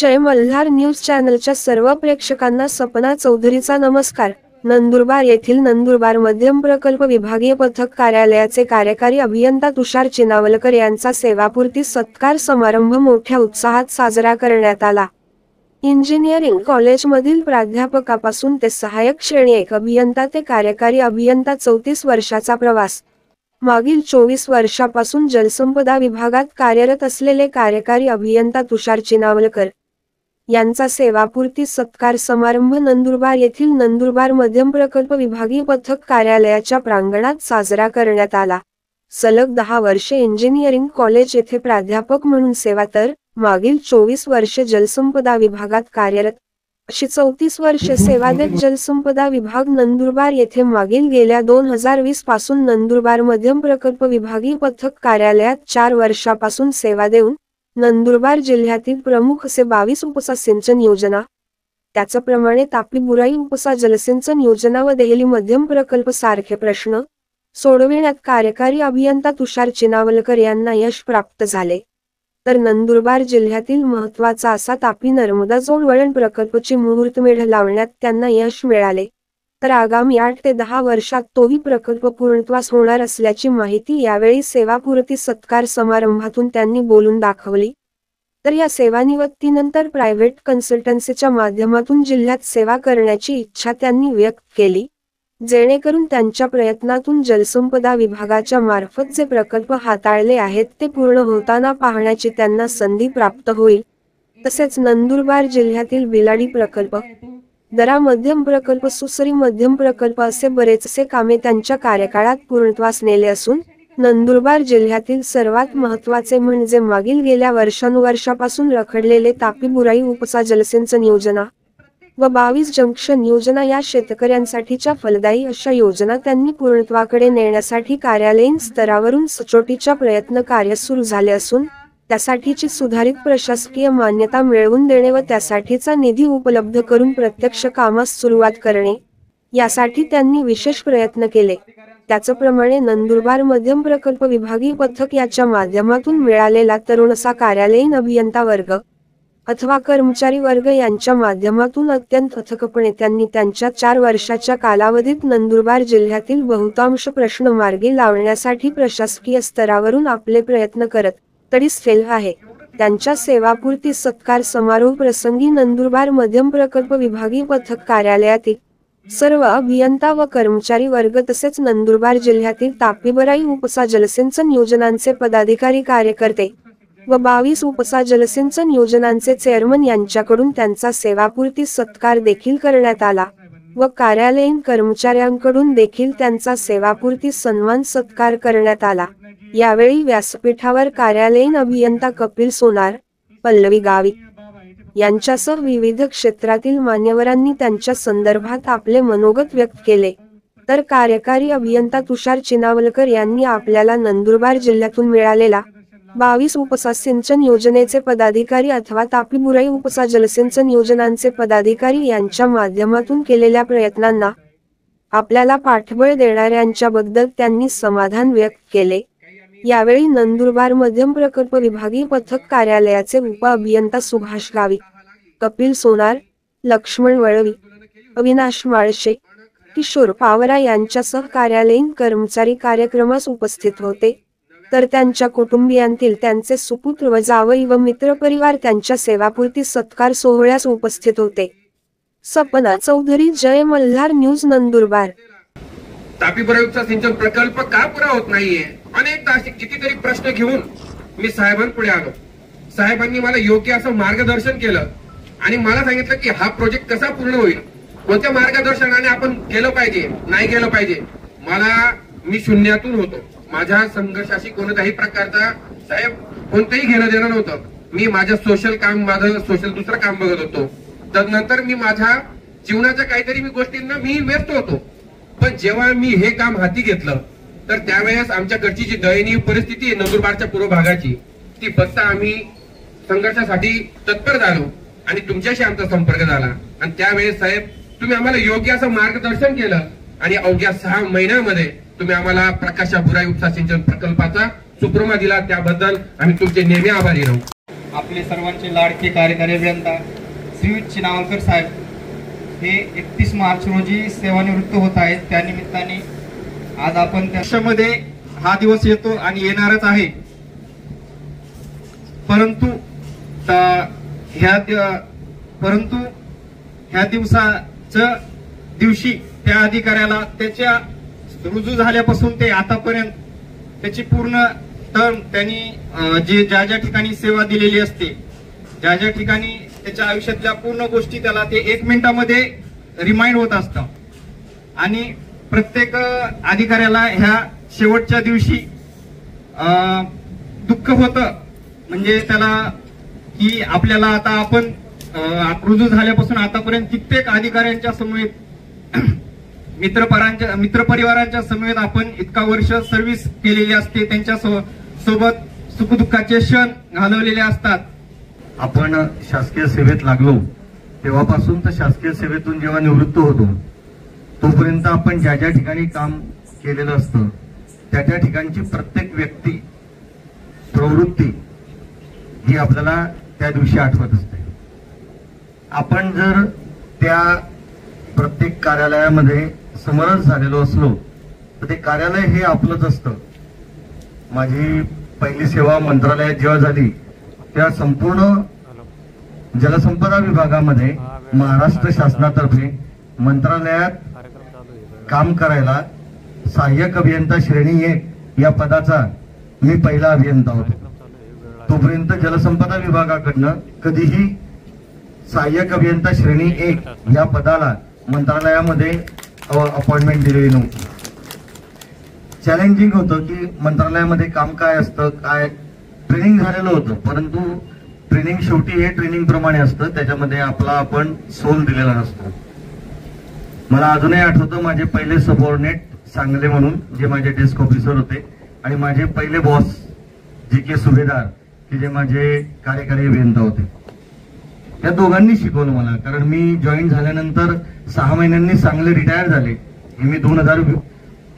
जय Malhar news चॅनलच्या सर्व प्रेक्षकांना सपना चौधरीचा नमस्कार। नंदुरबार येथील नंदुरबार मध्यम प्रकल्प विभागीय पथक कार्यालयाचे कार्यकारी अभियंता तुषार चिनावलकर यांचा सेवापूर्ती सत्कार समारंभ मोठ्या उत्साहात साजरा करण्यात आला। इंजिनिअरिंग कॉलेजमधील प्राध्यापकापासून ते सहाय्यक श्रेणी 1 अभियंता ते कार्यकारी अभियंता 34 वर्षाचा प्रवास। मागील 24 वर्षापासून जलसंपदा विभागात कार्यरत असलेले कार्यकारी अभियंता तुषार चिनावलकर यांचा सेवापूर्ती सत्कार समारंभ नंदुरबार येथील नंदुरबार मध्यम प्रकल्प विभागीय पथक कार्यालयाच्या प्रांगणात साजरा करण्यात आला। सलग 10 वर्षे इंजिनिअरिंग कॉलेज येथे प्राध्यापक म्हणून सेवा तर मागील 24 वर्षे जलसंपदा विभागात कार्यरत अशी 34 वर्षे सेवा देत जलसंपदा विभाग नंदुरबार येथे मागील गेल्या 2020 पासून नंदुरबार मध्यम प्रकल्प विभागीय पथक कार्यालयात 4 वर्षापासून सेवा देऊन नंदुरबार जिल्ह्यातील प्रमुख असे 22 उपसा सिंचन योजना, त्याचप्रमाणे तापी बुराई उपसा जलसिंचन योजना व देहली मध्यम प्रकल्प सारखे प्रश्न सोडविण्यात कार्यकारी अभियंता तुषार चिनावलकर यांना यश प्राप्त झाले। तर नंदुरबार जिल्ह्यातील महत्त्वाचा असा तापी नर्मदा जोड वळण प्रकल्पची मुहूर्तमेढ लावण्यात त्यांना यश मिळाले। तर आगामी 8 ते 10 वर्षात तोही प्रकल्प पूर्णत्वास होणार असल्याची माहिती यावेळी सेवापूर्ती सत्कार समारंभातून त्यांनी बोलून दाखवली। तर या सेवानिवृत्तीनंतर प्रायव्हेट कन्सल्टन्सीच्या माध्यमातून जिल्ह्यात सेवा करण्याची इच्छा त्यांनी व्यक्त केली, जेणेकरून त्यांच्या प्रयत्नातून जलसंपदा विभागाच्या मार्फत जे प्रकल्प हाताळले आहेत ते पूर्ण होताना पाहण्याची त्यांना संधी प्राप्त होईल। तसेच नंदुरबार जिल्ह्यातील बिलाडी प्रकल्प, दरा मध्यम प्रकल्प, सुसरी मध्यम प्रकल्प असे बरेचसे कामे त्यांच्या कार्यकाळात पूर्णत्वास नेले असून नंदुरबार जिल्ह्यातील सर्वात महत्त्वाचे म्हणजे मागील गेल्या वर्षानुवर्षापासून रखडलेले तापी बुराई उपसा जलसिंचन योजना व 22 जंक्शन योजना या शेतकऱ्यांसाठीच्या फलदायी अशा योजना त्यांनी पूर्णत्वाकडे नेण्यासाठी कार्यालयीन स्तरावरून सचोटीच्या प्रयत्न कार्य सुरू झाले असून त्यासाठीची सुधारित प्रशासकीय मान्यता मिळवून देणे व त्यासाठीचा निधी उपलब्ध करून प्रत्यक्ष कामास सुरुवात करणे यासाठी त्यांनी विशेष प्रयत्न केले। त्याचप्रमाणे नंदुरबार मध्यम प्रकल्प विभागीय पथक याच्या माध्यमातून मिळालेला तरुण असा कार्यालयीन अभियंता वर्ग अथवा कर्मचारी वर्ग यांच्या माध्यमातून अत्यंत अथकपणे त्यांनी त्यांच्या 4 वर्षाच्या कालावधीत नंदुरबार जिल्ह्यातील बहुतांश प्रश्न मार्गी लावण्यासाठी प्रशासकीय स्तरावरून आपले प्रयत्न करत तडीस फेल आहे। त्यांच्या सेवापूर्ती सत्कार समारोह प्रसंगी नंदुरबार मध्यम प्रकल्प विभागीय पथक कार्यालयातील सर्व अभियंता व कर्मचारी वर्ग तसेच नंदुरबार जिल्ह्यातील तापी बुराई उपसा जलसिंचन योजनांचे पदाधिकारी कार्यकर्ते व 22 उपसा जलसिंचन योजनांचे चेअरमन यांच्याकडून त्यांचा सेवापूर्ती सत्कार देखील करण्यात आला व कार्यालयीन कर्मचाऱ्यांकडून देखील त्यांचा सेवापूर्ती सन्मान सत्कार करण्यात आला। यावेळी व्यासपीठावर कार्यालयीन अभियंता कपिल सोनार, पल्लवी गावित यांच्यासह विविध क्षेत्रातील मान्यवरांनी त्यांच्या संदर्भात आपले मनोगत व्यक्त केले। तर कार्यकारी अभियंता तुषार चिनावलकर यांनी आपल्याला नंदुरबार जिल्ह्यातून मिळालेला 22 उपसा सिंचन योजनेचे पदाधिकारी अथवा तापी बुराई उपसा जलसिंचन योजनांचे पदाधिकारी यांच्या माध्यमातून केलेल्या प्रयत्नांना आपल्याला पाठबळ देणाऱ्यांच्याबद्दल त्यांनी समाधान व्यक्त केले। यावेळी नंदुरबार मध्यम प्रकल्प विभागीय पथक कार्यालयाचे उप अभियंता सुभाष गावित, कपिल सोनार, लक्ष्मण वळवी, अविनाश माळशे, किशोर पावरा यांच्यासह कार्यालयीन कर्मचारी कार्यक्रमास उपस्थित होते। तर त्यांच्या कुटुंबियांतील त्यांचे सुपुत्र व जावई व मित्रपरिवार त्यांच्या सेवापूर्ती सत्कार सोहळ्यास उपस्थित होते। सपना चौधरी, जय मल्हार न्यूज, नंदुरबार। तापी बुराई उपसा सिंचन प्रकल्प का पुरा होत नाहीये, अनेकदा असे कितीतरी प्रश्न घेऊन मी साहेबांपुढे आलो। साहेबांनी मला योग्य असं मार्गदर्शन केलं आणि मला सांगितलं की हा प्रोजेक्ट कसा पूर्ण होईल, कोणत्या मार्गदर्शनाने आपण गेलं पाहिजे, नाही गेलं पाहिजे। मी शून्यातून होतो, माझ्या संघर्षाशी कोणत्याही प्रकारचा साहेब कोणतेही घेणं देणं नव्हतं। मी माझं सोशल दुसरं काम बघत होतो। तदनंतर मी माझ्या जीवनाच्या काहीतरी गोष्टींना मी व्यस्त होतो। पण जेव्हा मी हे काम हाती घेतलं तर त्यावेळेस आमच्याकडची जी दयनीय परिस्थिती आहे नंदुरबारच्या पूर्व भागाची, ती बघता आम्ही संघर्षासाठी तत्पर झालो आणि तुमच्याशी आमचा संपर्क झाला आणि त्यावेळेस साहेब तुम्ही आम्हाला योग्य असं मार्गदर्शन केलं आणि अवघ्या 6 महिन्यामध्ये तुम्ही आम्हाला प्रकाशा बुराई उपसा सिंचन प्रकल्पाचा सुप्रमा दिला। त्याबद्दल आम्ही तुमचे नेहमी आभारी राहू। आपले सर्वांचे लाडके कार्यकारी अभियंता श्री चिनावलकर साहेब हे 31 मार्च रोजी सेवानिवृत्त होत आहेत. त्यानिमित्ताने आज आपण त्यामध्ये हा दिवस येतो आणि येणारच आहे. परंतु ह्या दिवशी त्या अधिकाऱ्याला त्याच्या रुजू झाल्यापासून ते आतापर्यंत त्याची पूर्ण टर्म त्यांनी ज्या ज्या ठिकाणी सेवा दिलेली असते, ज्या ज्या ठिकाणी त्याच्या आयुष्यातल्या पूर्ण गोष्टी त्याला ते 1 मिनिटामध्ये रिमाइंड होत असतात. आणि प्रत्येक अधिकाऱ्याला ह्या शेवटच्या दिवशी दुःख होतं, म्हणजे त्याला की आपल्याला आता आपण रुजू झाल्यापासून आतापर्यंत कित्येक अधिकाऱ्यांच्या समवेत मित्रपरिवारांच्या समवेत आपण इतका वर्ष सर्व्हिस केलेली असते, त्यांच्या सोबत सुखदुःखाचे क्षण घालवलेले असतात. आपण शासकीय सेवेत लागलो तेव्हापासून तर शासकीय सेवेतून जेव्हा निवृत्त होतो तोपर्यंत आपण ज्या ज्या ठिकाणी काम केलेलं असतं त्या त्या ठिकाणची प्रत्येक व्यक्ती प्रवृत्ती ही आपल्याला त्या दिवशी आठवत असते. आपण जर त्या प्रत्येक कार्यालयामध्ये समरस झालेलो असलो तर ते कार्यालय हे आपलंच असतं. माझी पहिली सेवा मंत्रालयात जेव्हा झाली त्या संपूर्ण जलसंपदा विभागामध्ये महाराष्ट्र शासनातर्फे मंत्रालयात काम करायला सहाय्यक अभियंता श्रेणी 1 या पदाचा मी पहिला अभियंता होतो. तोपर्यंत जलसंपदा विभागाकडनं कधीही सहाय्यक अभियंता श्रेणी 1 या पदाला मंत्रालयामध्ये अपॉइंटमेंट दिलेली नव्हती. चॅलेंजिंग होतं की मंत्रालयामध्ये काम काय असतं, काय ट्रेनिंग झालेलं होतं, परंतु ट्रेनिंग शेवटी हे ट्रेनिंग प्रमाणे असतं, त्याच्यामध्ये आपला आपण सोल दिलेला नसतो. मला अजूनही आठवतं माझे पहिले सबऑर्डिनेट सांगले म्हणून जे माझे डेस्क ऑफिसर होते आणि माझे पहिले बॉस जी.के. सुभेदार की जे माझे कार्यकारी अभियंता होते. या दोघांनी शिकवलं मला, कारण मी जॉईन झाल्यानंतर 6 महिन्यांनी सांगले रिटायर झाले. हे मी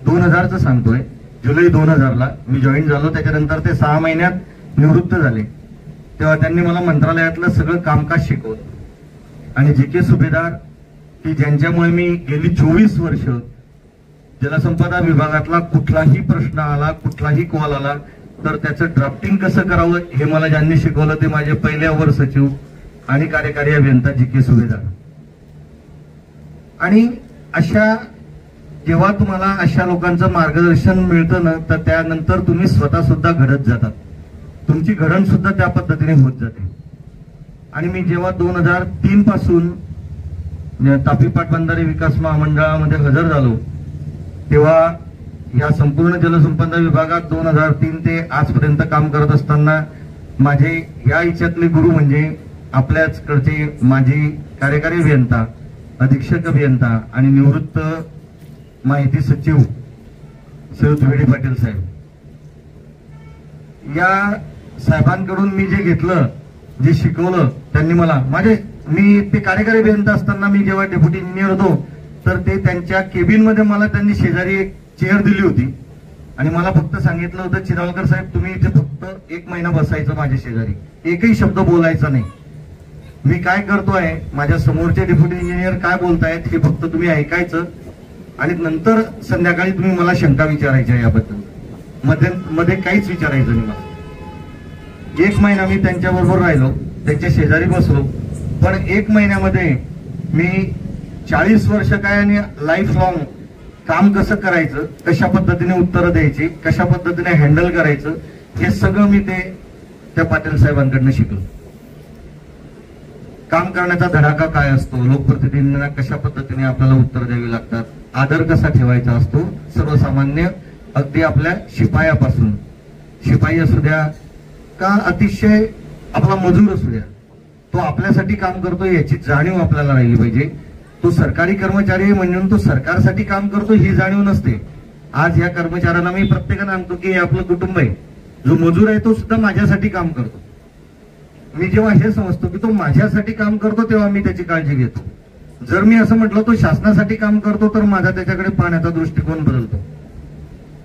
2000चं सांगतोय. जुलै 2000ला मी जॉईन झालो. त्याच्यानंतर ते 6 महिन्यात निवृत्त झाले. तेव्हा त्यांनी मला मंत्रालयातलं सगळं कामकाज शिकवलं. आणि जी.के. सुभेदार की ज्यांच्यामुळे मी गेली 24 वर्ष जलसंपदा विभागातला कुठलाही प्रश्न आला, कुठलाही कॉल आला तर त्याचं ड्राफ्टिंग कसं करावं हे मला ज्यांनी शिकवलं ते माझे पहिले अवर सचिव आणि कार्यकारी अभियंता जी.के. सुभेदार. आणि जेव्हा तुम्हाला अशा लोकांचं मार्गदर्शन मिळतं ना तर त्यानंतर तुम्ही स्वतः सुद्धा घडत जातात. तुमची घडण सुद्धा त्या पद्धतीने होत जाते. आणि मी जेव्हा 2003 पासून तापी पाटबंधारे विकास महामंडळामध्ये हजर झालो तेव्हा या संपूर्ण जलसंपदा विभागात 2003 ते आजपर्यंत काम करत असताना माझे या इच्छातले गुरु म्हणजे आपल्याचकडचे माजी कार्यकारी अभियंता, अधीक्षक अभियंता आणि निवृत्त माहिती सचिव सय्यद वेडी पाटील साहेब. या साहेबांकडून मी जे घेतलं, जे शिकवलं त्यांनी मला मी ते कार्यकारी अभियंता असताना मी जेव्हा डेप्युटी इंजिनियर होतो तर ते त्यांच्या केबिन मध्ये मला त्यांनी शेजारी एक चेअर दिली होती आणि मला फक्त सांगितलं होतं चिनावलकर साहेब तुम्ही इथे फक्त 1 महिना बसायचं माझ्या शेजारी, एकही शब्द बोलायचा नाही. मी काय करतोय, माझ्या समोरचे डेप्युटी इंजिनियर काय बोलतायत हे फक्त तुम्ही ऐकायचं आणि नंतर संध्याकाळी तुम्ही मला शंका विचारायच्या याबद्दल. मध्ये काहीच विचारायचं नाही मला. 1 महिना मी त्यांच्याबरोबर राहिलो, त्यांच्या शेजारी बसलो. पण 1 महिन्यामध्ये मी 40 वर्ष काय आणि लाईफ लॉंग काम कसं करायचं, कशा पद्धतीने उत्तरं द्यायची, कशा पद्धतीने हँडल करायचं हे सगळं मी त्या पाटील साहेबांकडनं शिकलो. काम करण्याचा धडाका काय असतो, लोकप्रतिनिधींना कशा पद्धतीने आपल्याला उत्तर द्यावी लागतात, आदर कसा ठेवायचा असतो, सर्वसामान्य अगदी आपल्या शिपायापासून, शिपाई असू द्या का अतिशय आपला मजूर असू द्या, तो आपल्यासाठी काम करतो याची जाणीव आपल्याला राहिली पाहिजे. तो सरकारी कर्मचारी म्हणून तो सरकारसाठी काम करतो ही जाणीव नसते. आज या कर्मचाऱ्यांना मी प्रत्येकाला सांगतो की हे आपलं कुटुंब आहे. जो मजूर आहे तो सुद्धा माझ्यासाठी काम करतो. मी जेव्हा हे समजतो की तो माझ्यासाठी काम करतो तेव्हा मी त्याची काळजी घेतो. जर मी असं म्हटलं तो शासनासाठी काम करतो तर माझा त्याच्याकडे पाहण्याचा दृष्टिकोन बदलतो.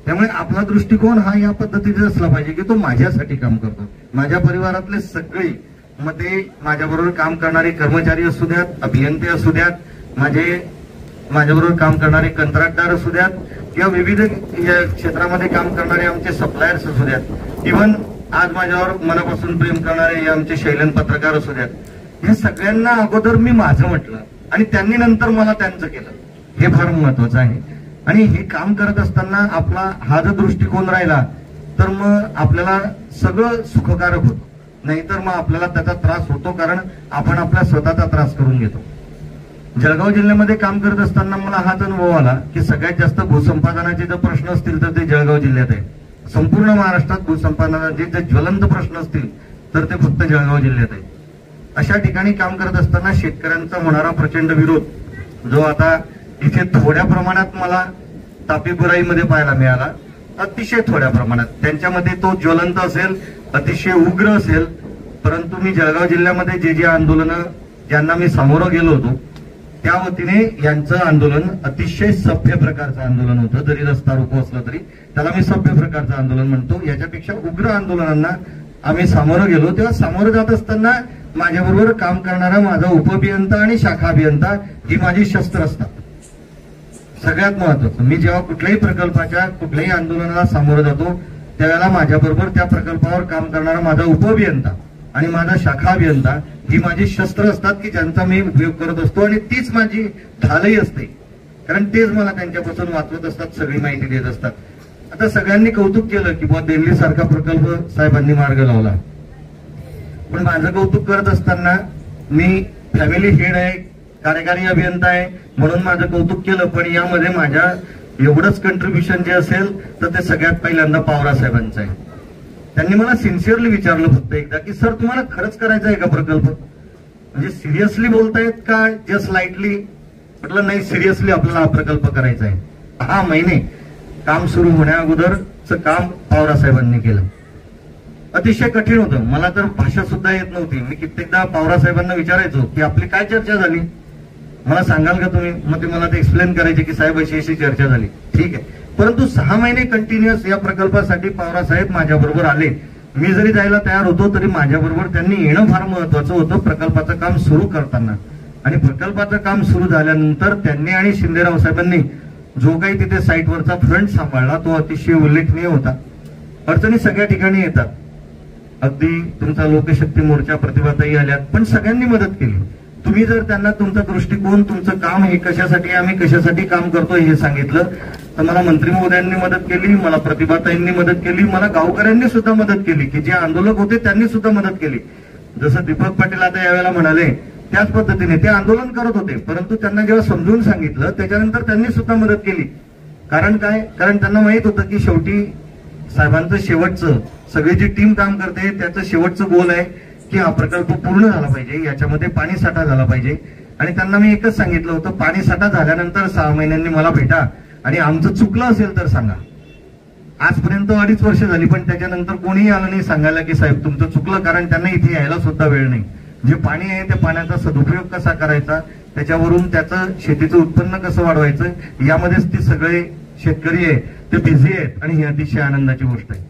त्यामुळे आपला दृष्टिकोन हा या पद्धतीने असला पाहिजे की तो माझ्यासाठी काम करतो. माझ्या परिवारातले सगळे मध्ये माझ्याबरोबर काम करणारे कर्मचारी असू द्यात, अभियंते असू द्यात, माझ्याबरोबर काम करणारे कंत्राटदार असू द्यात किंवा विविध या क्षेत्रामध्ये काम करणारे आमचे सप्लायर्स असू द्यात, इव्हन आज माझ्यावर मनापासून प्रेम करणारे हे आमचे शैलन पत्रकार असू द्यात, या सगळ्यांना अगोदर मी माझं म्हटलं आणि त्यांनी नंतर मला त्यांचं केलं. हे फार महत्वाचं आहे. आणि हे काम करत असताना आपला हा जर दृष्टिकोन राहिला तर मग आपल्याला सगळं सुखकारक होतं, नाहीतर मग आपल्याला त्याचा त्रास होतो, कारण आपण आपला स्वतःचा त्रास करून घेतो. जळगाव जिल्ह्यामध्ये काम करत असताना मला हाच अनुभव आला की सगळ्यात जास्त भूसंपादनाचे जर प्रश्न असतील तर ते जळगाव जिल्ह्यात आहे. संपूर्ण महाराष्ट्रात भूसंपादनाचे जे ज्वलंत प्रश्न असतील तर ते फक्त जळगाव जिल्ह्यात आहे. अशा ठिकाणी काम करत असताना शेतकऱ्यांचा होणारा प्रचंड विरोध जो आता इथे थोड्या प्रमाणात मला तापी बुराईमध्ये पाहायला मिळाला, अतिशय थोड्या प्रमाणात त्यांच्यामध्ये तो ज्वलंत असेल, अतिशय उग्र असेल. परंतु मी जळगाव जिल्ह्यामध्ये जे आंदोलनं ज्यांना मी सामोरं गेलो होतो त्या वतीने यांचं आंदोलन अतिशय सभ्य प्रकारचं आंदोलन होतं. जरी रस्ता रोको असलं तरी त्याला मी सभ्य प्रकारचं आंदोलन म्हणतो. याच्यापेक्षा उग्र आंदोलनांना आम्ही सामोरं गेलो. तेव्हा सामोरं जात असताना माझ्याबरोबर काम करणारा माझा उपअभियंता आणि शाखा अभियंता ही माझी शस्त्र असतात. सगळ्यात महत्वाचं, मी जेव्हा कुठल्याही प्रकल्पाच्या कुठल्याही आंदोलनाला सामोरं जातो त्यावेळेला माझ्याबरोबर त्या प्रकल्पावर काम करणारा माझा उपअभियंता आणि माझा शाखा अभियंता ही माझी शस्त्र असतात की ज्यांचा मी उपयोग करत असतो आणि तीच माझी ढालही असते, कारण तेच मला त्यांच्यापासून वाचवत असतात, सगळी माहिती देत असतात. आता सगळ्यांनी कौतुक केलं की बुवा दिल्ली सारखा प्रकल्प साहेबांनी मार्ग लावला, पण माझं कौतुक करत असताना मी फॅमिली हेड आहे, कार्यकारी अभियंता आहे म्हणून माझं कौतुक केलं. पण यामध्ये माझ्या एवढंच कंट्रीब्युशन जे असेल तर ते सगळ्यात पहिल्यांदा पवार साहेबांचं आहे. त्यांनी मला सिन्सिअरली विचारलं फक्त एकदा की सर तुम्हाला खरंच करायचा आहे का प्रकल्प, म्हणजे सिरियसली बोलतायत का जस्ट लाईटली. म्हटलं नाही, सिरियसली आपल्याला हा प्रकल्प करायचा आहे. 6 महिने काम सुरू होण्या अगोदरचं काम पवार साहेबांनी केलं. अतिशय कठीण होतं, मला तर भाषा सुद्धा येत नव्हती. मी कित्येकदा पवार साहेबांना विचारायचो की आपली काय चर्चा झाली, मला सांगाल का तुम्ही. मग ते मला ते एक्सप्लेन करायचे की साहेब अशी चर्चा झाली. ठीक आहे, परंतु 6 महिने कंटिन्युअस या प्रकल्पासाठी पवार साहेब माझ्याबरोबर आले. मी जरी जायला तयार होतो तरी माझ्याबरोबर त्यांनी येणं फार महत्वाचं होतं प्रकल्पाचं काम सुरू करताना. आणि प्रकल्पाचं काम सुरू झाल्यानंतर त्यांनी आणि शिंदेराव साहेबांनी जो काही तिथे साईटवरचा फ्रंट सांभाळला तो अतिशय उल्लेखनीय होता. अडचणी सगळ्या ठिकाणी येतात, अगदी तुमचा लोकशक्ती मोर्चा प्रतिभाताई आल्यात, पण सगळ्यांनी मदत केली. तुम्ही जर त्यांना तुमचा दृष्टिकोन, तुमचं काम हे कशासाठी, आम्ही कशासाठी काम करतोय हे सांगितलं तर मला मंत्री महोदयांनी मदत केली, मला प्रतिभाताईंनी मदत केली, मला गावकऱ्यांनी सुद्धा मदत केली की जे आंदोलक होते त्यांनी सुद्धा मदत केली. जसं दीपक पाटील आता यावेळेला म्हणाले त्याच पद्धतीने ते आंदोलन करत होते, परंतु त्यांना जेव्हा समजून सांगितलं त्याच्यानंतर त्यांनी सुद्धा मदत केली. कारण काय, कारण त्यांना माहित होतं की शेवटी साहेबांचं शेवटचं सगळी जी टीम काम करते त्याचं शेवटचं गोल आहे की हा प्रकल्प पूर्ण झाला पाहिजे, याच्यामध्ये पाणी साठा झाला पाहिजे. आणि त्यांना मी एकच सांगितलं होतं, पाणी साठा झाल्यानंतर 6 महिन्यांनी मला भेटा आणि आमचं चुकलं असेल तर सांगा. आजपर्यंत 2.5 वर्ष झाली पण त्याच्यानंतर कोणीही आलं नाही सांगायला की साहेब तुमचं चुकलं, कारण त्यांना इथे यायला सुद्धा वेळ नाही. जे पाणी आहे त्या पाण्याचा सदुपयोग कसा करायचा, त्याच्यावरून त्याचं शेतीचं उत्पन्न कसं वाढवायचं, यामध्येच ते सगळे शेतकरी आहे ते बिझी आहेत आणि ही अतिशय आनंदाची गोष्ट आहे.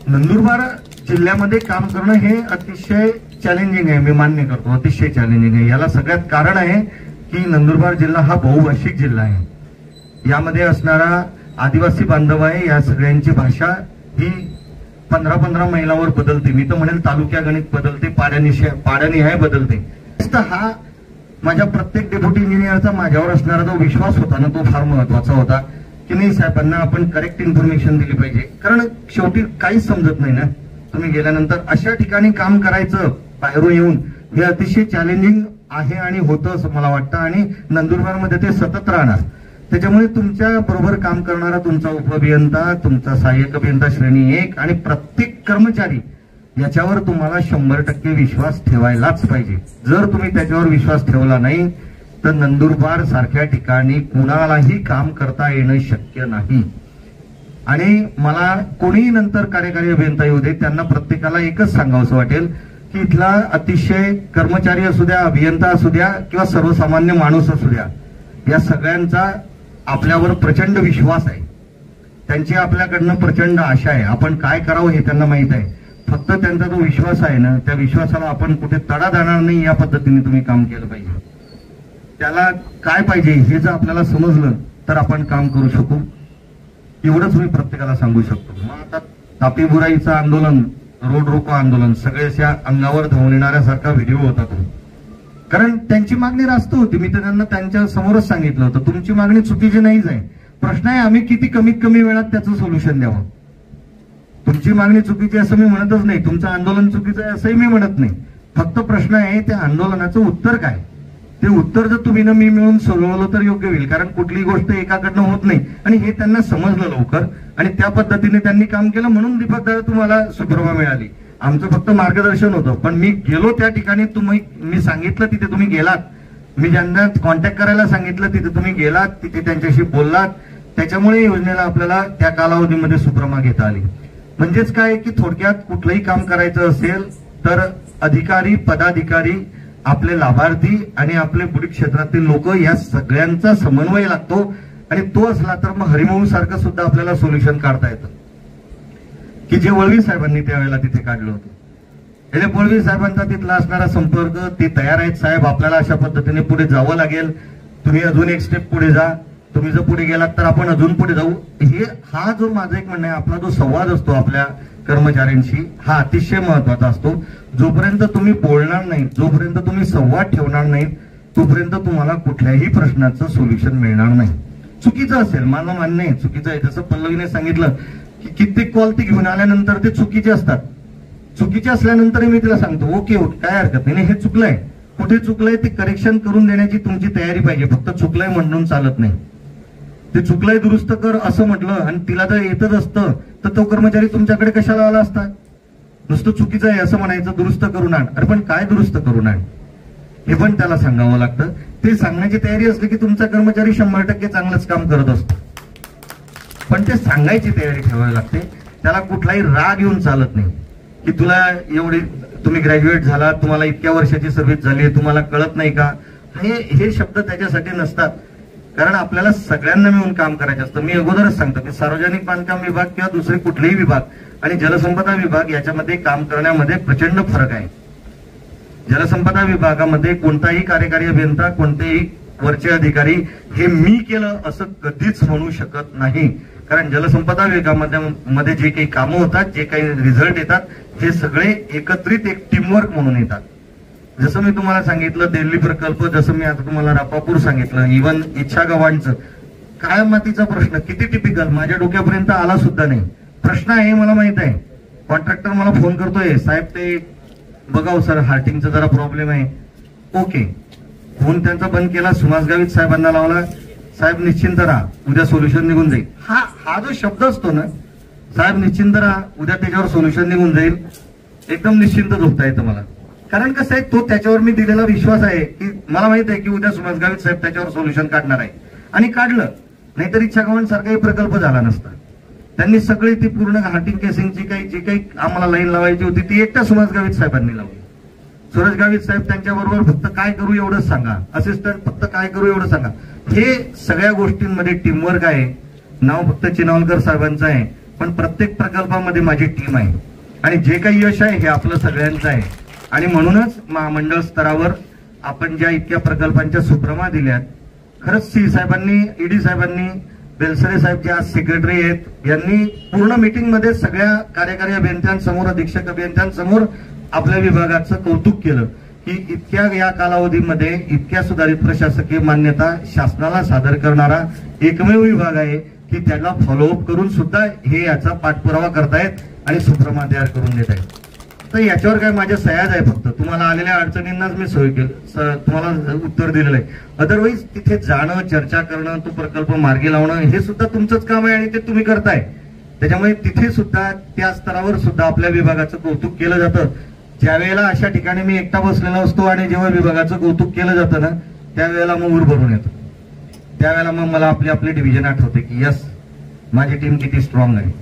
नंदुरबार जिल्ह्यामध्ये काम करणं हे अतिशय चॅलेंजिंग आहे, मी मान्य करतो, अतिशय चॅलेंजिंग आहे. याला सगळ्यात कारण आहे की नंदुरबार जिल्हा हा बहुभाषिक जिल्हा आहे. यामध्ये असणारा आदिवासी बांधव आहे, या सगळ्यांची भाषा ही 15-15 मैलावर बदलते. मी तर म्हणेल तालुक्या गणित बदलते, पाड्यानिहाय बदलते. हा माझ्या प्रत्येक डेप्युटी इंजिनियरचा माझ्यावर असणारा जो विश्वास होता ना तो फार महत्वाचा होता की नाही साहेबांना आपण करेक्ट इन्फॉर्मेशन दिली पाहिजे. कारण शेवटी काहीच समजत नाही ना तुम्ही गेल्यानंतर. अशा ठिकाणी काम करायचं बाहेरून येऊन हे अतिशय चॅलेंजिंग आहे आणि होतं असं मला वाटतं. आणि नंदुरबारमध्ये ते सतत राहणार. त्याच्यामुळे तुमच्या बरोबर काम करणारा तुमचा उपअभियंता, तुमचा सहाय्यक अभियंता श्रेणी 1 आणि प्रत्येक कर्मचारी याच्यावर तुम्हाला 100% विश्वास ठेवायलाच पाहिजे. जर तुम्ही त्याच्यावर विश्वास ठेवला नाही तर नंदुरबार सारख्या ठिकाणी कुणालाही काम करता येणं शक्य नाही. आणि मला कोणीही नंतर कार्यकारी अभियंता येऊ दे त्यांना प्रत्येकाला एकच सांगावंसं वाटेल की इथला अतिशय कर्मचारी असू द्या, अभियंता असू द्या किंवा सर्वसामान्य माणूस असू द्या, या सगळ्यांचा आपल्यावर प्रचंड विश्वास आहे. त्यांची आपल्याकडनं प्रचंड आशा आहे. आपण काय करावं हे त्यांना माहित आहे. फक्त त्यांचा जो विश्वास आहे ना, त्या विश्वासाला आपण कुठे तडा जाणार नाही या पद्धतीने तुम्ही काम केलं पाहिजे. त्याला काय पाहिजे हे जर आपल्याला समजलं तर आपण काम करू शकू. एवढंच मी प्रत्येकाला सांगू शकतो. मग आता तापी बुराईचं आंदोलन, रोड रोको आंदोलन सगळ्याच्या अंगावर धावून येणाऱ्यासारखा व्हिडिओ होता तो. कारण त्यांची मागणी रास्त होती. मी तर त्यांना त्यांच्या समोरच सांगितलं होतं, तुमची मागणी चुकीची नाहीच आहे. प्रश्न आहे आम्ही किती कमीत कमी वेळात त्याचं सोल्युशन द्यावं. तुमची मागणी चुकीची असं मी म्हणतच नाही, तुमचं आंदोलन चुकीचं आहे असंही मी म्हणत नाही. फक्त प्रश्न आहे त्या आंदोलनाचं उत्तर काय. ते उत्तर जर तुम्ही मी मिळून सोडवलं तर योग्य होईल. कारण कुठलीही गोष्ट एकाकडनं होत नाही आणि हे त्यांना समजलं लवकर आणि त्या पद्धतीने त्यांनी काम केलं. म्हणून दीपक दादा तुम्हाला सुप्रमा मिळाली. आमचं फक्त मार्गदर्शन होतं. पण मी गेलो त्या ठिकाणी, मी सांगितलं तिथे तुम्ही गेलात. मी ज्यांना कॉन्टॅक्ट करायला सांगितलं तिथे तुम्ही गेलात, तिथे त्यांच्याशी बोललात. त्याच्यामुळे योजनेला आपल्याला त्या कालावधीमध्ये सुप्रमा घेता आली. म्हणजेच काय की थोडक्यात कुठलंही काम करायचं असेल तर अधिकारी, पदाधिकारी, आपले लाभार्थी आणि आपले बुडीत क्षेत्रातील लोक या सगळ्यांचा समन्वय लागतो. आणि तो असला तर मग हरिमऊ सारखं सुद्धा आपल्याला सोल्युशन काढता येतं, की जे वळवी साहेबांनी त्यावेळेला तिथे काढलं होतं. म्हणजे वळवी साहेबांचा तिथला असणारा संपर्क, ते तयार आहेत साहेब, आपल्याला अशा पद्धतीने पुढे जावं लागेल. तुम्ही अजून एक स्टेप पुढे जा. तुम्ही जर पुढे गेलात तर आपण अजून पुढे जाऊ. हा जो माझं एक म्हणणं आहे, आपला जो संवाद असतो आपल्या कर्मचाऱ्यांशी, हा अतिशय महत्वाचा असतो. जोपर्यंत तुम्ही बोलणार नाही, जोपर्यंत तुम्ही संवाद ठेवणार नाही, तोपर्यंत तुम्हाला कुठल्याही प्रश्नाचं सोल्युशन मिळणार नाही. चुकीचं असेल, मला मान्य आहे चुकीचं आहे. जसं पल्लवीने सांगितलं की कित्येक कॉल ते घेऊन आल्यानंतर ते चुकीचे असतात. चुकीचे असल्यानंतर मी तिला सांगतो ओके काय हरकत नाही, हे चुकलंय, कुठे चुकलंय ते करेक्शन करून देण्याची तुमची तयारी पाहिजे. फक्त चुकलंय म्हणून चालत नाही. ते चुकलंय दुरुस्त कर असं म्हटलं आणि तिला जर येतच असतं तर तो कर्मचारी तुमच्याकडे कशाला आला असता. नुसतं चुकीचं आहे असं म्हणायचं, दुरुस्त करून आण. अरे पण काय दुरुस्त करून आण हे पण त्याला सांगावं लागतं. ते सांगण्याची तयारी असली की तुमचा कर्मचारी 100% चांगलंच काम करत असतो. पण ते सांगायची तयारी ठेवावी लागते. त्याला कुठलाही राग येऊन चालत नाही की तुला एवढी, तुम्ही ग्रॅज्युएट झाला, तुम्हाला इतक्या वर्षाची सर्व्हिस झाली, तुम्हाला कळत नाही का. हे शब्द त्याच्यासाठी नसतात. कारण आपल्याला सगळ्यांना मिळून काम करायचं असतं. मी अगोदरच सांगतो की सार्वजनिक बांधकाम विभाग किंवा दुसरे कुठलेही विभाग आणि जलसंपदा विभाग याच्यामध्ये काम करण्यामध्ये प्रचंड फरक आहे. जलसंपदा विभागामध्ये कोणताही कार्यकारी अभियंता, कोणतेही वरचे अधिकारी हे मी केलं असं कधीच म्हणू शकत नाही. कारण जलसंपदा विभागामध्ये जे काही कामं होतात, जे काही रिझल्ट येतात, हे सगळे एकत्रित एक टीमवर्क म्हणून येतात. जसं मी तुम्हाला सांगितलं दिल्ली प्रकल्प, जसं मी आता तुम्हाला रापापूर सांगितलं, इव्हन इच्छा गव्हाणचं काळ्या मातीचा प्रश्न किती टिपिकल, माझ्या डोक्यापर्यंत आला सुद्धा नाही. प्रश्न आहे मला माहित आहे. कॉन्ट्रॅक्टर मला फोन करतोय, साहेब ते बघाव सर हार्टिंगचा जरा प्रॉब्लेम आहे. ओके, फोन त्यांचा बंद केला, सुहास गावित साहेबांना लावला, साहेब निश्चिंत राहा, उद्या सोल्युशन निघून जाईल. हा जो शब्द असतो ना, साहेब निश्चिंत राहा, उद्या त्याच्यावर सोल्युशन निघून जाईल, एकदम निश्चिंत झोपता येतं मला. कारण कसं आहे, तो त्याच्यावर मी दिलेला विश्वास आहे की मला माहित आहे की उद्या सुहास गावित साहेब त्याच्यावर सोल्युशन काढणार आहे. आणि काढलं, नाहीतर इच्छा गव्हाण सारखाही प्रकल्प झाला नसता. त्यांनी सगळी ती पूर्ण हार्टिंग केसिंगची जी काही आम्हाला लाईन लावायची होती ती एकट्या सुहास गावित साहेबांनी लावली. सुहास गावित साहेब त्यांच्याबरोबर फक्त काय करू एवढंच सांगा, असिस्टंट फक्त काय करू एवढं सांगा. हे सगळ्या गोष्टींमध्ये टीमवर्क आहे. नाव फक्त चिनावलकर साहेबांचं आहे, पण प्रत्येक प्रकल्पामध्ये माझी टीम आहे आणि जे काही यश आहे हे आपलं सगळ्यांचं आहे. आणि म्हणूनच महामंडळ स्तरावर आपण ज्या इतक्या प्रकल्पांच्या सुप्रमा दिल्यात, खरंच सी साहेबांनी, ईडी साहेबांनी, बेलसरे साहेब जे आज सेक्रेटरी आहेत, यांनी पूर्ण मीटिंगमध्ये सगळ्या कार्यकारी अभियंत्यांसमोर, अधीक्षक अभियंत्यांसमोर आपल्या विभागाचं कौतुक केलं की इतक्या या कालावधीमध्ये इतक्या सुधारित प्रशासकीय मान्यता शासनाला सादर करणारा एकमेव विभाग आहे की त्याला फॉलोअप करून सुद्धा हे याचा पाठपुरावा करतायत आणि सुप्रमा तयार करून देत आहेत. तर याच्यावर काय माझ्या सह्याच आहे. फक्त तुम्हाला आलेल्या अडचणींनाच मी सोय केली, तुम्हाला उत्तर दिलेलं आहे. अदरवाईज तिथे जाणं, चर्चा करणं, तो प्रकल्प मार्गी लावणं हे सुद्धा तुमचंच काम आहे आणि ते तुम्ही करताय. त्याच्यामुळे तिथे सुद्धा त्या स्तरावर सुद्धा आपल्या विभागाचं कौतुक केलं जातं. ज्या वेळेला अशा ठिकाणी मी एकटा बसलेला असतो आणि जेव्हा विभागाचं कौतुक केलं जातं ना, त्यावेळेला मग ऊर भरून येतो. त्यावेळेला मग मला आपली डिव्हिजन आठवते की यस, माझी टीम किती स्ट्रॉंग आहे.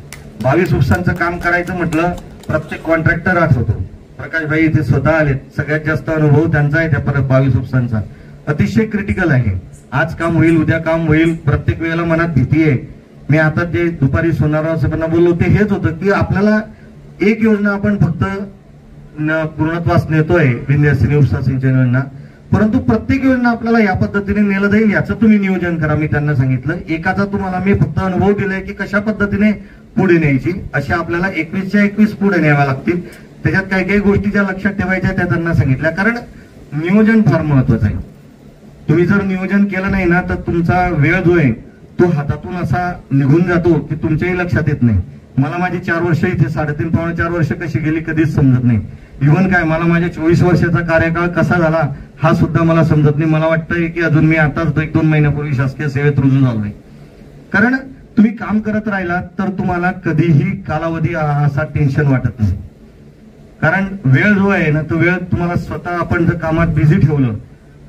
22 उपसांचं काम करायचं म्हटलं, प्रत्येक कॉन्ट्रॅक्टर आठवतो. प्रकाश भाई इथे स्वतः आलेत, सगळ्यात जास्त अनुभव त्यांचा आहे त्या 22 उपसांचा. अतिशय क्रिटिकल आहे. आज काम होईल, उद्या काम होईल, प्रत्येक वेळेला मनात भीती आहे मी आता जे दुपारी सोनाराव साहेबांना बोललो ते हेच होतं की आपल्याला एक योजना आपण फक्त पूर्णत्वास नेतोय, विंध्यवासिनी उपसा सिंचन योजना, परंतु प्रत्येक योजना आपल्याला या पद्धतीने नेलं जाईल याचं तुम्ही नियोजन करा. मी त्यांना सांगितलं. एकाचा तुम्हाला मी फक्त अनुभव दिलाय की कशा पद्धतीने पुढे न्यायची, अशा आपल्याला 21च्या 21 पुढे न्याव्या लागतील. त्याच्यात काही काही गोष्टी ज्या लक्षात ठेवायच्या त्या त्यांना सांगितल्या, कारण नियोजन फार महत्वाचं आहे. तुम्ही जर नियोजन केलं नाही ना तर तुमचा वेळ जो आहे तो हातातून असा निघून जातो की तुमच्याही लक्षात येत नाही. मला माझी 4 वर्ष इथे 3.5 पावणे 4 वर्ष कशी गेली कधीच समजत नाही. इव्हन काय मला माझ्या 24 वर्षाचा कार्यकाळ कसा झाला हा सुद्धा मला समजत नाही. मला वाटतंय की अजून मी आताच 1-2 महिन्यापूर्वी शासकीय सेवेत रुजू झालोय. कारण तुम्ही काम करत राहिला तर तुम्हाला कधीही कालावधी असा टेन्शन वाटत नाही. कारण वेळ जो आहे ना तो वेळ तुम्हाला स्वतः आपण जर कामात बिझी ठेवलं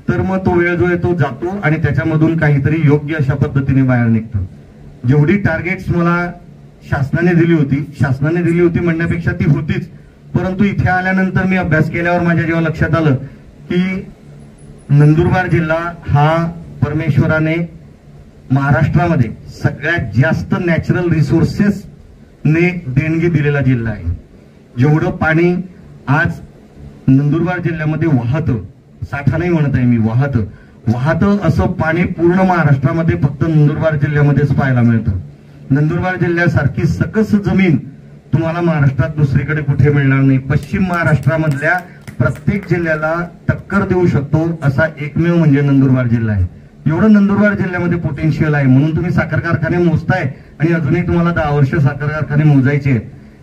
तर मग तो वेळ जो आहे तो जातो आणि त्याच्यामधून काहीतरी योग्य अशा पद्धतीने बाहेर निघतं. जेवढी टार्गेट्स मला शासनाने दिली होती म्हणण्यापेक्षा ती होतीच, परंतु इथे आल्यानंतर मी अभ्यास केल्यावर माझ्या जेव्हा लक्षात आलं की नंदुरबार जिल्हा हा परमेश्वराने महाराष्ट्रामध्ये सगळ्यात जास्त नॅचरल रिसोर्सेस ने देणगी दिलेला जिल्हा आहे. जेवढं पाणी आज नंदुरबार जिल्ह्यामध्ये वाहतं, साठा नाही म्हणत आहे मी, वाहतं असं पाणी पूर्ण महाराष्ट्रामध्ये फक्त नंदुरबार जिल्ह्यामध्येच पाहायला मिळतं. नंदुरबार जिल्ह्यासारखी सकस जमीन तुम्हाला महाराष्ट्रात दुसरीकडे कुठे मिळणार नाही. पश्चिम महाराष्ट्रामधल्या प्रत्येक जिल्ह्याला टक्कर देऊ शकतो असा एकमेव म्हणजे नंदुरबार जिल्हा आहे. एवढं नंदुरबार जिल्ह्यामध्ये पोटेन्शियल आहे, म्हणून तुम्ही साखर कारखाने मोजताय आणि अजूनही तुम्हाला 10 वर्ष साखर कारखाने मोजायचे आहेत.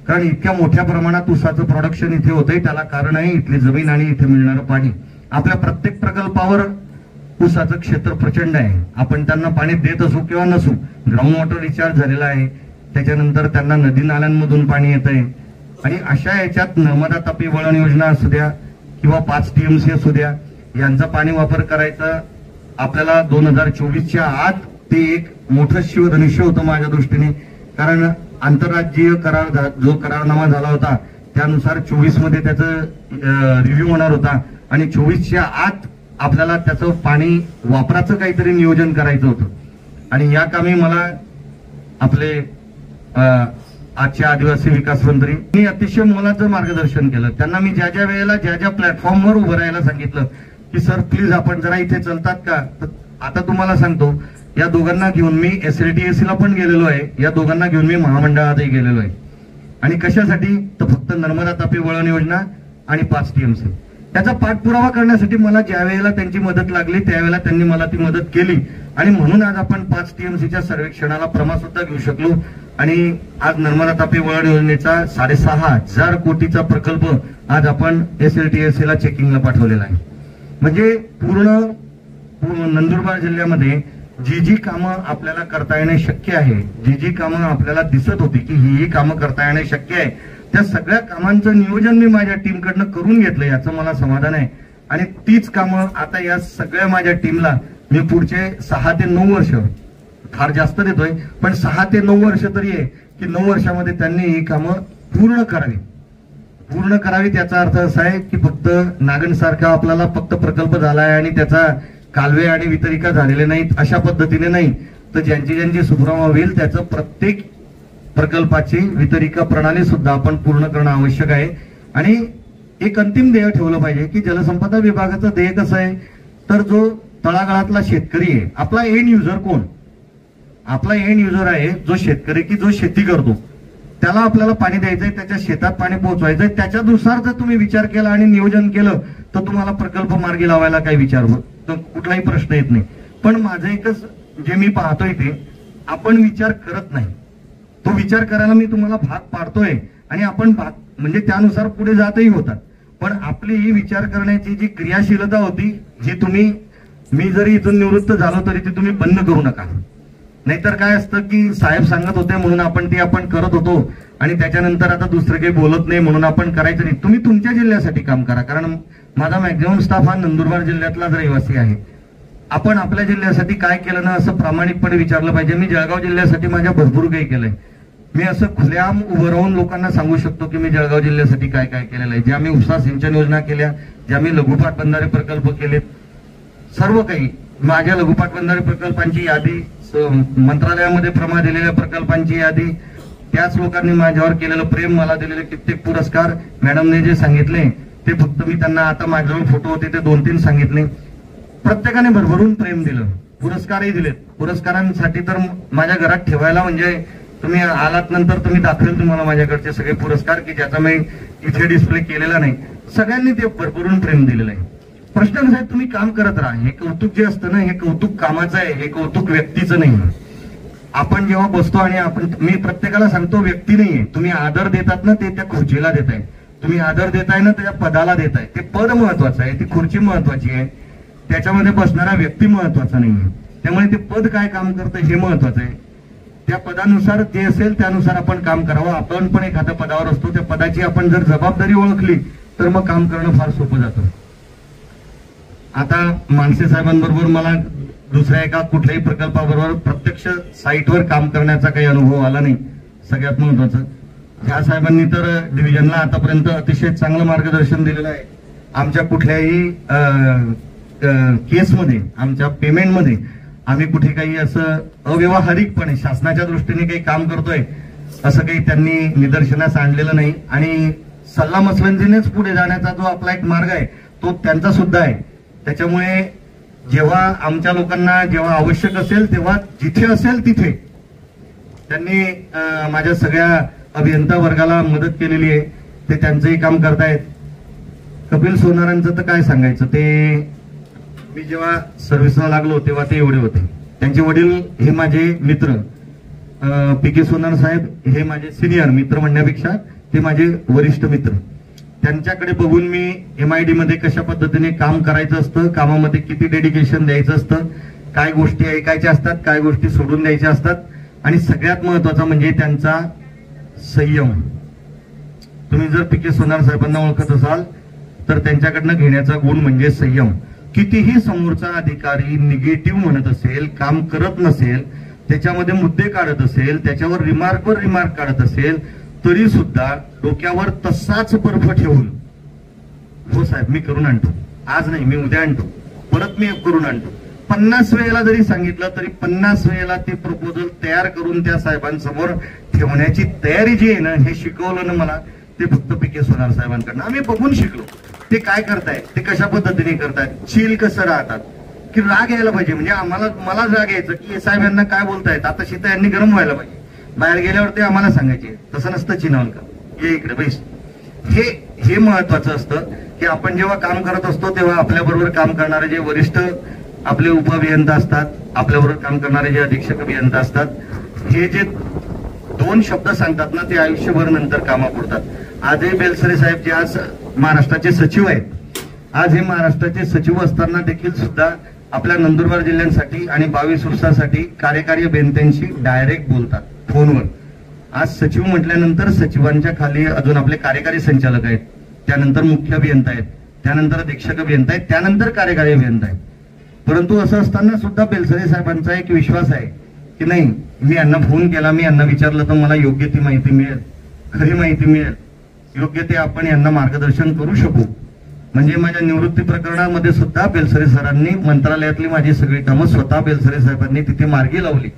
कारण इतक्या मोठ्या प्रमाणात ऊसाचं प्रोडक्शन इथे होतंय, त्याला कारण आहे इथली जमीन आणि इथे मिळणारं पाणी. आपल्या प्रत्येक प्रकल्पावर ऊसाचं क्षेत्र प्रचंड आहे. आपण त्यांना पाणी देत असू किंवा नसू, ग्राउंड वॉटर रिचार्ज झालेला आहे, त्याच्यानंतर त्यांना नदी नाल्यांमधून पाणी येत आहे. आणि अशा याच्यात नर्मदा तापी वळण योजना असू द्या किंवा 5 TMC असू द्या, यांचा पाणी वापर करायचा आपल्याला 2024च्या आत ते एक मोठं शिवधनुष्य होतं माझ्या दृष्टीने. कारण आंतरराज्यीय जो करारनामा झाला होता त्यानुसार 24 मध्ये त्याचं रिव्ह्यू होणार होता आणि 24च्या आत आपल्याला त्याचं पाणी वापराचं काहीतरी नियोजन करायचं होतं. आणि या कामी मला आपले आजचे आदिवासी विकास मंत्री अतिशय मोलाचं मार्गदर्शन केलं. त्यांना मी ज्या ज्या वेळेला ज्या प्लॅटफॉर्मवर उभं राहायला सांगितलं की सर प्लीज आपण जरा इथे चलतात का, तर आता तुम्हाला सांगतो या दोघांना घेऊन मी SLTAC ला पण गेलेलो आहे, या दोघांना घेऊन मी महामंडळातही गेलेलो आहे. आणि कशासाठी, तर फक्त नर्मदा तापी वळण योजना आणि 5 TMC त्याचा पाठपुरावा करण्यासाठी मला ज्या वेळेला त्यांची मदत लागली त्यावेळेला त्यांनी मला ती मदत केली. आणि म्हणून आज आपण 5 TMCच्या सर्वेक्षणाला प्रमा सुद्धा घेऊ शकलो. आणि आज नर्मदा तापी वळण योजनेचा 6,500 कोटीचा प्रकल्प आज आपण SLTAC ला चेकिंगला पाठवलेला आहे. म्हणजे पूर्ण नंदुरबार जिल्ह्यामध्ये जी कामं आपल्याला करता येणे शक्य आहे, जी कामं आपल्याला दिसत होती की ही कामं करता येणे शक्य आहे, त्या सगळ्या कामांचं नियोजन मी माझ्या टीमकडनं करून घेतलं याचं मला समाधान आहे. आणि तीच कामं आता या सगळ्या माझ्या टीमला मी पुढचे 6 ते 9 वर्ष, फार जास्त देतोय पण 6 ते 9 वर्ष तरी आहे की 9 वर्षामध्ये त्यांनी ही कामं पूर्ण करावी. याचा अर्थ असा आहे की फक्त नागण सारखा आपल्याला फक्त प्रकल्प झालाय आणि त्याचा कालवे आणि वितरिका झालेले नाहीत अशा पद्धतीने नाही, तर ज्यांची सुधारणा होईल त्याचं प्रत्येक प्रकल्पाची वितरिका प्रणाली सुद्धा आपण पूर्ण करणं आवश्यक आहे. आणि एक अंतिम ध्येय ठेवलं पाहिजे की जलसंपदा विभागाचं ध्येय कसं आहे, तर जो तळागाळातला शेतकरी आहे, आपला एंड युजर कोण, आपला एंड युजर आहे जो शेतकरी की जो शेती करतो, त्याला आपल्याला पाणी द्यायचंय, त्याच्या शेतात पाणी पोहोचवायचंय. त्याच्यानुसार जर तुम्ही विचार केला आणि नियोजन केलं तर तुम्हाला प्रकल्प मार्गी लावायला काही विचार कुठलाही प्रश्न येत नाही. पण माझं एकच जे मी पाहतोय ते आपण विचार करत नाही, तो विचार करायला मी तुम्हाला भाग पाडतोय आणि आपण म्हणजे त्यानुसार पुढे जातही होतात. पण आपली ही विचार करण्याची जी क्रियाशीलता होती जी मी जरी इथून निवृत्त झालो तरी ती तुम्ही बंद करू नका. नाहीतर काय असतं की साहेब सांगत होते म्हणून आपण करत होतो आणि त्याच्यानंतर आता दुसरं काही बोलत नाही म्हणून आपण करायचं नाही. तुम्ही तुमच्या जिल्ह्यासाठी काम करा. कारण माझा मॅक्झिमम स्टाफ हा नंदुरबार जिल्ह्यातलाच रहिवासी आहे. आपण आपल्या जिल्ह्यासाठी काय केलं ना असं प्रामाणिकपणे विचारलं पाहिजे. मी जळगाव जिल्ह्यासाठी माझ्या भरपूर काही केलंय. मी असं खुलेआम उभं राहून लोकांना सांगू शकतो की मी जळगाव जिल्ह्यासाठी काय काय केलेलं आहे. ज्या मी उपसा सिंचन योजना केल्या, ज्या मी लघुपाट बंधारे प्रकल्प केलेत, सर्व काही माझ्या लघुपाट बंधारे प्रकल्पांची यादी, मंत्रालयामध्ये प्रमा दिलेल्या प्रकल्पांची यादी, त्याच लोकांनी माझ्यावर केलेलं प्रेम, मला दिलेले कित्येक पुरस्कार, मॅडमने जे सांगितले ते फक्त मी त्यांना आता माझ्याजवळ फोटो होते ते 2-3 सांगितले. प्रत्येकाने भरभरून प्रेम दिलं, पुरस्कारही दिलेत. पुरस्कारांसाठी तर माझ्या घरात ठेवायला म्हणजे तुम्ही आलात नंतर तुम्ही दाखवेल तुम्हाला माझ्याकडचे सगळे पुरस्कार की ज्याचा मी इथे डिस्प्ले केलेला नाही. सगळ्यांनी ते भरभरून प्रेम दिलेलं आहे. प्रश्न कसा आहे, तुम्ही काम करत राहा. हे कौतुक जे असतं ना, हे कौतुक कामाचं आहे, हे कौतुक व्यक्तीचं नाही. आपण जेव्हा बसतो आणि मी प्रत्येकाला सांगतो, व्यक्ती नाहीये. तुम्ही आदर देतात ना ते त्या खुर्चीला देताय, तुम्ही आदर देताय ना त्या पदाला देताय. ते पद महत्वाचं आहे, ती खुर्ची महत्वाची आहे, त्याच्यामध्ये बसणारा व्यक्ती महत्वाचा नाहीये. त्यामुळे ते पद काय काम करतं हे महत्वाचं आहे. त्या पदानुसार जे असेल त्यानुसार आपण काम करावं. आपण पण एखाद्या पदावर असतो, त्या पदाची आपण जर जबाबदारी ओळखली तर मग काम करणं फार सोपं जातं. आता मानसे साहेबांबरोबर मला दुसऱ्या एका कुठल्याही प्रकल्पाबरोबर प्रत्यक्ष साईटवर काम करण्याचा काही अनुभव आला नाही. सगळ्यात महत्वाचं, ह्या साहेबांनी तर डिव्हिजनला आतापर्यंत अतिशय चांगलं मार्गदर्शन दिलेलं आहे. आमच्या कुठल्याही केसमध्ये, आमच्या पेमेंटमध्ये आम्ही कुठे काही असं अव्यवहारिकपणे शासनाच्या दृष्टीने काही काम करतोय असं काही त्यांनी निदर्शनास आणलेलं नाही. आणि सल्लामसलतीनेच पुढे जाण्याचा जो आपला एक मार्ग आहे तो त्यांचा सुद्धा आहे. त्याच्यामुळे जेव्हा आमच्या लोकांना जेव्हा आवश्यक असेल तेव्हा जिथे असेल तिथे त्यांनी माझ्या सगळ्या अभियंता वर्गाला मदत केलेली आहे. ते त्यांचंही काम करतायत. कपिल सोनारांचं तर काय सांगायचं, ते मी जेव्हा सर्व्हिसला लागलो तेव्हा ते एवढे होते. त्यांचे वडील हे माझे मित्र, पी.के. सोनार साहेब हे माझे सिनियर मित्र म्हणण्यापेक्षा ते माझे वरिष्ठ मित्र. त्यांच्याकडे बघून मी MID मध्ये कशा पद्धतीने काम करायचं असतं, कामामध्ये किती डेडिकेशन द्यायचं असतं, काय गोष्टी ऐकायच्या असतात, काय गोष्टी सोडून द्यायच्या असतात, आणि सगळ्यात महत्वाचा म्हणजे त्यांचा संयम. तुम्ही जर पी.के. सोनार साहेबांना ओळखत असाल तर त्यांच्याकडनं घेण्याचा गुण म्हणजे संयम. कितीही समोरचा अधिकारी निगेटिव्ह म्हणत असेल, काम करत नसेल, त्याच्यामध्ये मुद्दे काढत असेल, त्याच्यावर रिमार्कवर रिमार्क काढत असेल, तरी सुद्धा डोक्यावर तसाच बर्फ ठेवून, हो साहेब मी करून आणतो, आज नाही मी उद्या आणतो, परत मी करून आणतो, 50 वेळेला जरी सांगितलं तरी 50 वेळेला ते प्रपोजल तयार करून त्या साहेबांसमोर ठेवण्याची तयारी जी आहे ना, हे शिकवलं ना मला ते फक्त पी.के. सोनार साहेबांकडनं. आम्ही बघून शिकलो ते काय करतायत, ते कशा पद्धतीने करतायत, चिल कसं राहतात, की राग यायला पाहिजे. म्हणजे मला राग यायचं की साहेब यांना काय बोलतायत, आता शीता यांनी गरम व्हायला पाहिजे. बाहेर गेल्यावर ते आम्हाला सांगायचे तसं नसतं चिनावलकर, ये इकडे बैस. हे महत्वाचं असतं की आपण जेव्हा काम करत असतो तेव्हा आपल्याबरोबर काम करणारे जे वरिष्ठ आपले उपअभियंता असतात, आपल्याबरोबर काम करणारे जे अधीक्षक अभियंता असतात, हे जे 2 शब्द सांगतात ना ते आयुष्यभर नंतर कामा पडतात. आजही बेलसरे साहेब जे आज महाराष्ट्राचे सचिव आहेत, आज हे महाराष्ट्राचे सचिव असताना देखील सुद्धा आपल्या नंदुरबार जिल्ह्यांसाठी आणि 22 उर्सासाठी कार्यकारी अभियंत्यांशी डायरेक्ट बोलतात फोनवर. आज सचिव म्हटल्यानंतर सचिवांच्या खाली अजून आपले कार्यकारी संचालक आहेत, त्यानंतर मुख्य अभियंता आहेत, त्यानंतर अधीक्षक अभियंता आहेत, त्यानंतर कार्यकारी अभियंता आहेत. परंतु असं असताना सुद्धा बेलसरे साहेबांचा एक विश्वास आहे की नाही, मी यांना फोन केला, मी यांना विचारलं तर मला योग्य ती माहिती मिळेल, खरी माहिती मिळेल, योग्य ते आपण यांना मार्गदर्शन करू शकू. म्हणजे माझ्या निवृत्ती प्रकरणामध्ये सुद्धा बेलसरे सरांनी मंत्रालयातली माझी सगळी कामं स्वतः बेलसरे साहेबांनी तिथे मार्गी लावली.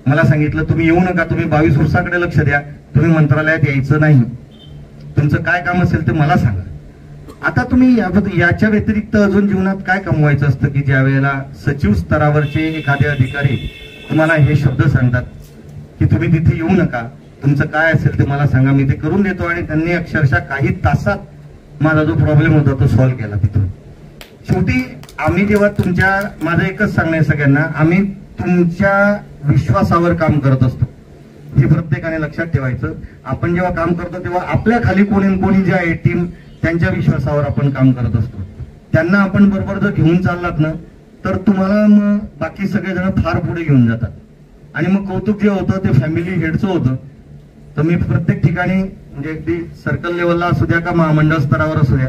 मला सांगितलं तुम्ही येऊ नका, तुम्ही 22 उर्साकडे लक्ष द्या, तुम्ही मंत्रालयात यायचं नाही, तुमचं काय काम असेल ते मला सांगा. आता तुम्ही याच्या व्यतिरिक्त अजून जीवनात काय कमवायचं असतं की ज्या वेळेला सचिव स्तरावरचे एखादे अधिकारी तुम्हाला हे शब्द सांगतात की तुम्ही तिथे येऊ नका, तुमचं काय असेल ते मला सांगा, मी ते करून देतो. आणि त्यांनी अक्षरशः काही तासात माझा जो प्रॉब्लेम होता तो सॉल्व्ह केला तिथून. शेवटी आम्ही जेव्हा माझं एकच सांगणं आहे सगळ्यांना, आम्ही तुमच्या विश्वासावर काम करत असतो, हे प्रत्येकाने लक्षात ठेवायचं. आपण जेव्हा काम करतो तेव्हा आपल्या खाली कोणी जे आहे टीम, त्यांच्या विश्वासावर आपण काम करत असतो. त्यांना आपण बरोबर जर घेऊन चाललात ना तर तुम्हाला मग बाकी सगळेजण फार पुढे घेऊन जातात. आणि मग कौतुक जे होतं ते फॅमिली हेडचं होतं. तर मी प्रत्येक ठिकाणी म्हणजे अगदी सर्कल लेवलला असू द्या का महामंडळ स्तरावर असू द्या,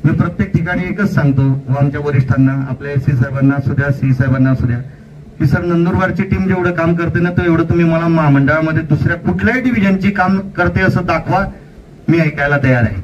मी प्रत्येक ठिकाणी एकच सांगतो आमच्या वरिष्ठांना, आपल्या SC साहेबांना असू द्या, CE साहेबांना असू द्या, की सर नंदुरबारची टीम जेवढं काम करते ना तर एवढं तुम्ही मला महामंडळामध्ये दुसऱ्या कुठल्याही डिव्हिजनची काम करते असं दाखवा, मी ऐकायला तयार आहे.